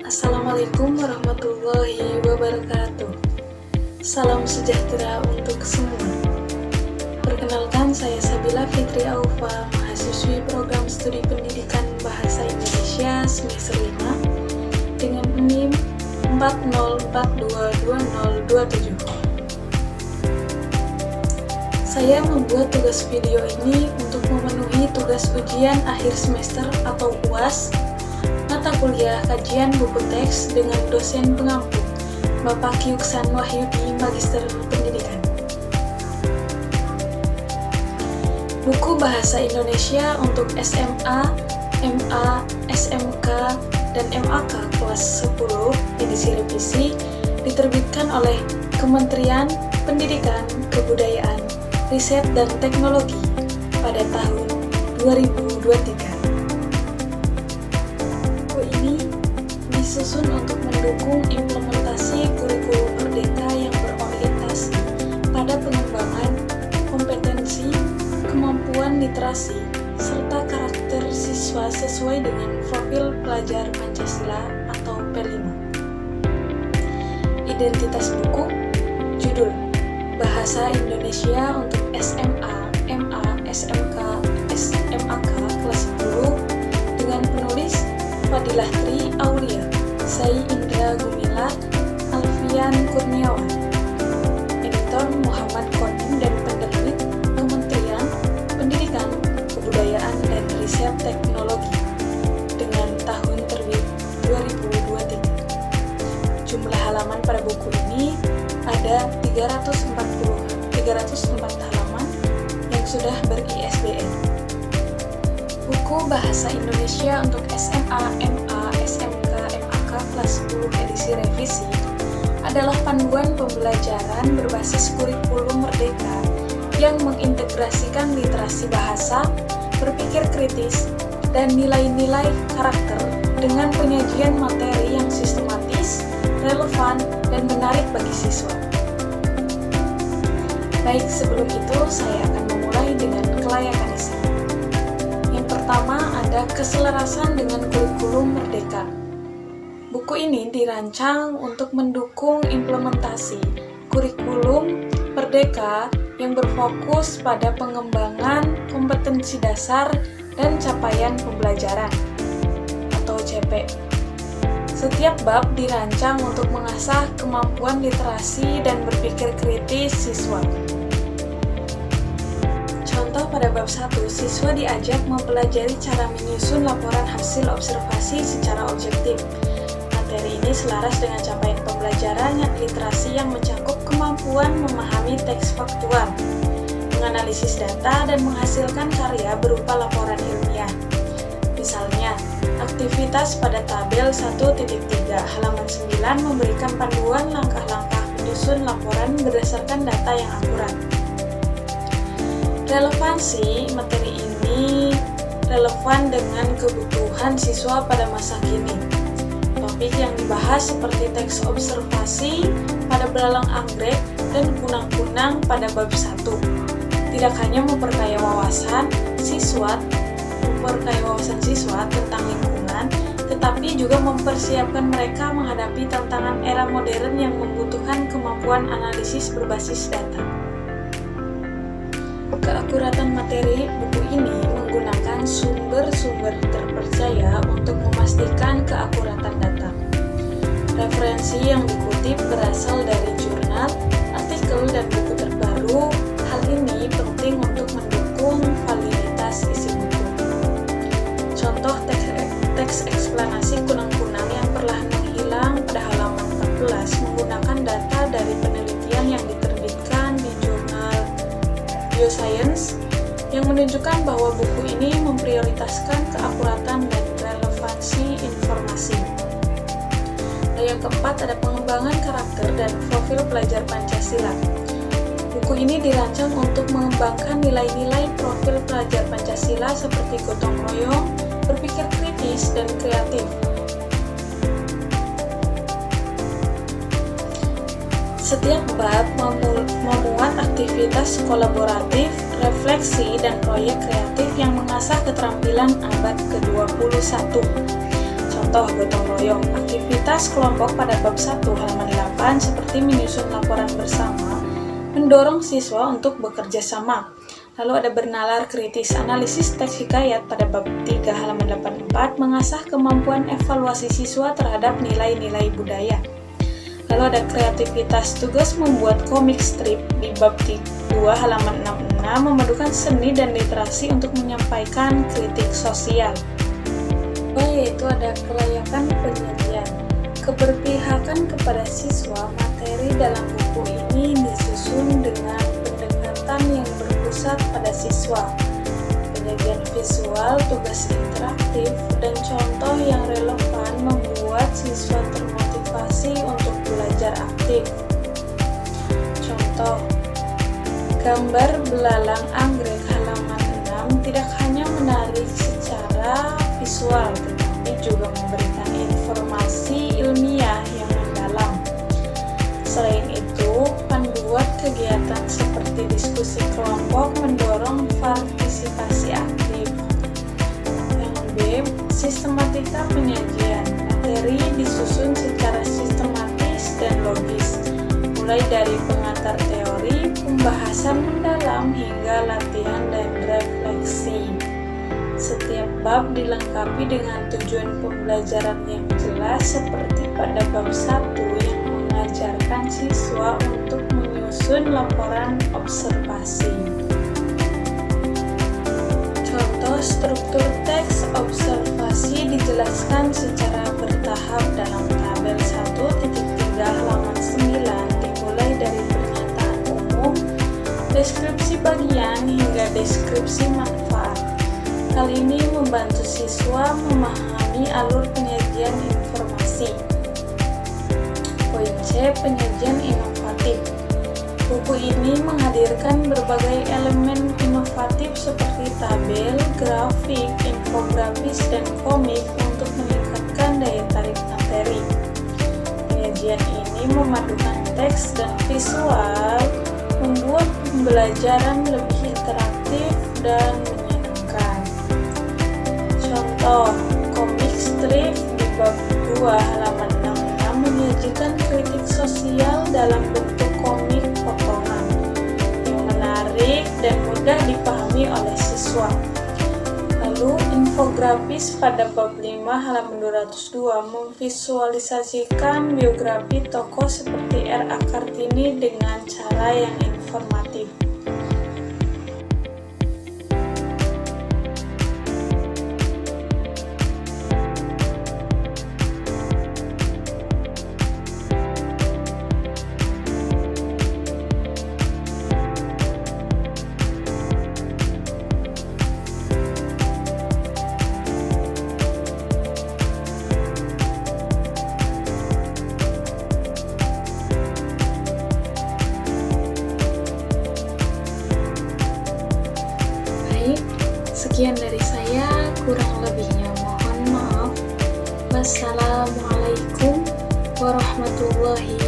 Assalamualaikum warahmatullahi wabarakatuh. Salam sejahtera untuk semua. Perkenalkan, saya Sabila Fitri Aufa, mahasiswi program studi pendidikan Bahasa Indonesia semester 5 dengan NIM 40422027. Saya membuat tugas video ini untuk memenuhi tugas ujian akhir semester atau UAS mata kuliah kajian buku teks dengan dosen pengampu, Bapak Kyuksan Wahyudi, Magister Pendidikan. Buku Bahasa Indonesia untuk SMA, MA, SMK, dan MAK kelas 10 edisi revisi diterbitkan oleh Kementerian Pendidikan, Kebudayaan, Riset, dan Teknologi pada tahun 2023. Disusun untuk mendukung implementasi kurikulum merdeka yang berorientasi pada pengembangan kompetensi, kemampuan literasi, serta karakter siswa sesuai dengan profil pelajar Pancasila atau P5. Identitas buku, judul Bahasa Indonesia untuk SMA, MA, SMK, SMAK kelas 10 dengan penulis Fadilah Tri Aulia, Sai Indra Gumilar, Alfian Kurniawan, editor Muhammad Kodim, dan penerbit Kementerian Pendidikan, Kebudayaan, dan Riset Teknologi dengan tahun terbit 2023. Jumlah halaman pada buku ini ada 304 halaman yang sudah ber-ISBN. Buku Bahasa Indonesia untuk SMA, MA, SMK, MAK kelas 10 edisi revisi adalah panduan pembelajaran berbasis kurikulum merdeka yang mengintegrasikan literasi bahasa, berpikir kritis, dan nilai-nilai karakter dengan penyajian materi yang sistematis, relevan, dan menarik bagi siswa. Baik, sebelum itu saya akan memulai dengan kelayakan isi. Pertama, ada keselarasan dengan kurikulum merdeka. Buku ini dirancang untuk mendukung implementasi kurikulum merdeka yang berfokus pada pengembangan kompetensi dasar dan capaian pembelajaran atau CP. Setiap bab dirancang untuk mengasah kemampuan literasi dan berpikir kritis siswa. Pada bab 1, siswa diajak mempelajari cara menyusun laporan hasil observasi secara objektif. Materi ini selaras dengan capaian pembelajaran literasi yang mencakup kemampuan memahami teks faktual, menganalisis data, dan menghasilkan karya berupa laporan ilmiah. Misalnya, aktivitas pada tabel 1.3 halaman 9 memberikan panduan langkah-langkah menyusun laporan berdasarkan data yang akurat. Relevansi materi ini relevan dengan kebutuhan siswa pada masa kini. Topik yang dibahas seperti teks observasi pada belalang anggrek dan kunang-kunang pada bab 1 tidak hanya memperkaya wawasan siswa tentang lingkungan, tetapi juga mempersiapkan mereka menghadapi tantangan era modern yang membutuhkan kemampuan analisis berbasis data. Keakuratan materi buku ini menggunakan sumber-sumber terpercaya untuk memastikan keakuratan data. Referensi yang dikutip berasal dari jurnal, artikel, dan buku terbaru. Hal ini penting untuk mendukung validitas isi buku. Contoh teks eksplanasi kunang-kunang yang perlahan menghilang pada halaman 14 menggunakan data dari penelitian yang diterbitkan di jurnal Bioscience yang menunjukkan bahwa buku ini memprioritaskan keakuratan dan relevansi informasi. Dan yang keempat, ada pengembangan karakter dan profil pelajar Pancasila. Buku ini dirancang untuk mengembangkan nilai-nilai profil pelajar Pancasila seperti gotong royong, berpikir kritis, dan kreatif. Setiap bab memuat aktivitas kolaboratif, refleksi, dan proyek kreatif yang mengasah keterampilan abad ke-21. Contoh gotong royong. Aktivitas kelompok pada bab 1 halaman 8 seperti menyusun laporan bersama mendorong siswa untuk bekerja sama. Lalu ada bernalar kritis, analisis teks hikayat pada bab 3 halaman 84 mengasah kemampuan evaluasi siswa terhadap nilai-nilai budaya. Lalu ada kreativitas, tugas membuat komik strip di bab 2 halaman 66 memadukan seni dan literasi untuk menyampaikan kritik sosial. Yaitu ada kelayakan penyajian. Keberpihakan kepada siswa, materi dalam buku ini disusun dengan pendekatan yang berpusat pada siswa. Penyajian visual, tugas interaktif, dan contoh yang relevan membuat siswa termotivasi untuk belajar aktif. Contoh, gambar belalang anggrek halaman 6 tidak hanya menarik secara visual, tetapi juga memberikan informasi ilmiah yang mendalam. Selain itu, panduan kegiatan seperti diskusi kelompok mendorong partisipasi aktif. Yang B, sistematika penyajian. Materi disusun secara sistematis dan logis, mulai dari pengantar teori, pembahasan mendalam, hingga latihan dan refleksi. Setiap bab dilengkapi dengan tujuan pembelajaran yang jelas seperti pada bab 1 yang mengajarkan siswa untuk menyusun laporan observasi. Contoh struktur teks observasi dijelaskan secara bertahap dalam tabel 1.3 halaman 9 dimulai dari pernyataan umum, deskripsi bagian, hingga deskripsi manfaat. Hal ini membantu siswa memahami alur penyajian informasi. Poin C, penyajian inovatif. Buku ini menghadirkan berbagai elemen inovatif seperti tabel, grafik, infografis, dan komik untuk meningkatkan daya tarik materi. Penyajian ini memadukan teks dan visual, membuat pembelajaran lebih interaktif dan menyenangkan. Contoh, komik strip di bab 2 halaman 66 menyajikan kritik sosial dalam bentuk komik potongan yang menarik dan mudah dipahami oleh siswa. Lalu, infografis pada bab 5 halaman 202 memvisualisasikan biografi tokoh seperti R.A. Kartini dengan cara yang informatif. Sekian dari saya, kurang lebihnya mohon maaf. Wassalamualaikum warahmatullahi